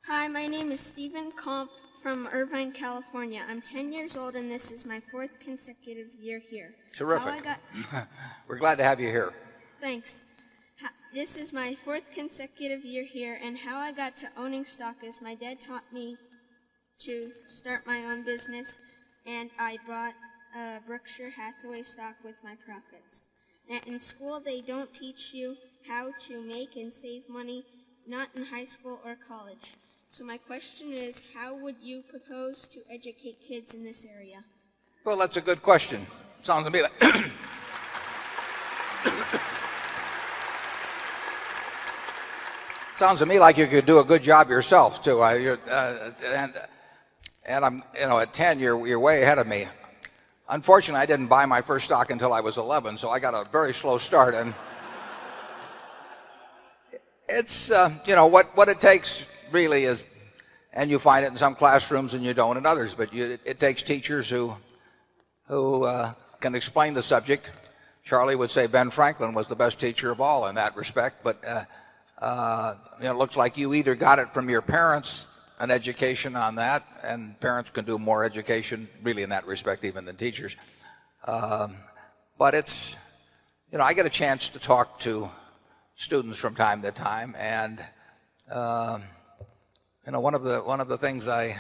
Hi, my name is Stephen Comp from Irvine, California. I'm 10 years old, and this is my 4th consecutive year here. Terrific. We're glad to have you here. Thanks. This is my 4th consecutive year here, and how I got to owning stock is my dad taught me to start my own business, and I bought Berkshire Hathaway stock with my profits. In school, they don't teach you how to make and save money, not in high school or college. So my question is, how would you propose to educate kids in this area? Well, that's a good question. Sounds to me like sounds to me like you could do a good job yourself too. And I'm, at 10, you're way ahead of me. Unfortunately, I didn't buy my first stock until I was 11, so I got a very slow start. And it's, what it takes really is, and you find it in some classrooms and you don't in others, but it takes teachers who can explain the subject. Charlie would say Ben Franklin was the best teacher of all in that respect, but it looks like you either got it from your parents, an education on that, and parents can do more education really in that respect even than teachers. But it's, I get a chance to talk to students from time to time, and one of the things I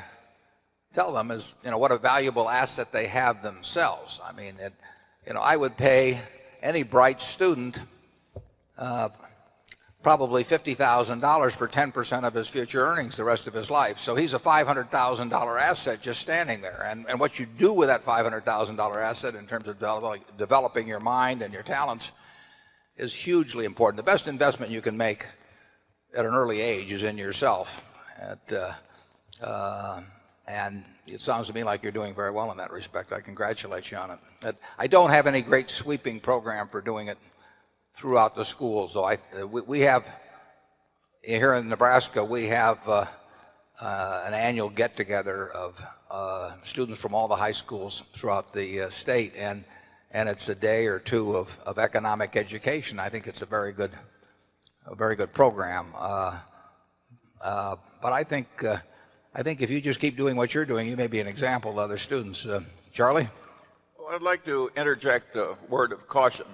tell them is, what a valuable asset they have themselves. I mean, I would pay any bright student probably $50,000 for 10% of his future earnings the rest of his life. So he's a $500,000 asset just standing there. And what you do with that $500,000 asset in terms of developing your mind and your talents is hugely important. The best investment you can make at an early age is in yourself. And it sounds to me like you're doing very well in that respect. I congratulate you on it. I don't have any great sweeping program for doing it throughout the schools, though. We have, here in Nebraska, we have an annual get-together of students from all the high schools throughout the state, and it's a day or two of economic education. I think it's a very good program. But I think if you just keep doing what you're doing, you may be an example to other students. Charlie? Well, I'd like to interject a word of caution.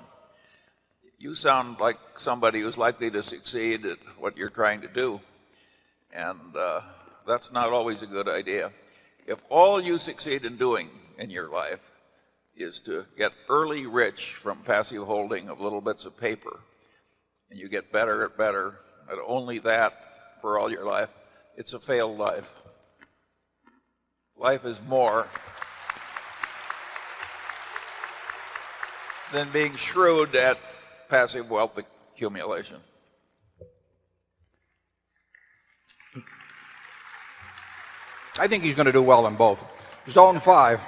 You sound like somebody who's likely to succeed at what you're trying to do, and that's not always a good idea. If all you succeed in doing in your life is to get early rich from passive holding of little bits of paper, and you get better at only that for all your life, it's a failed life. Life is more than being shrewd at passive wealth accumulation. I think he's going to do well in both. Zone 5.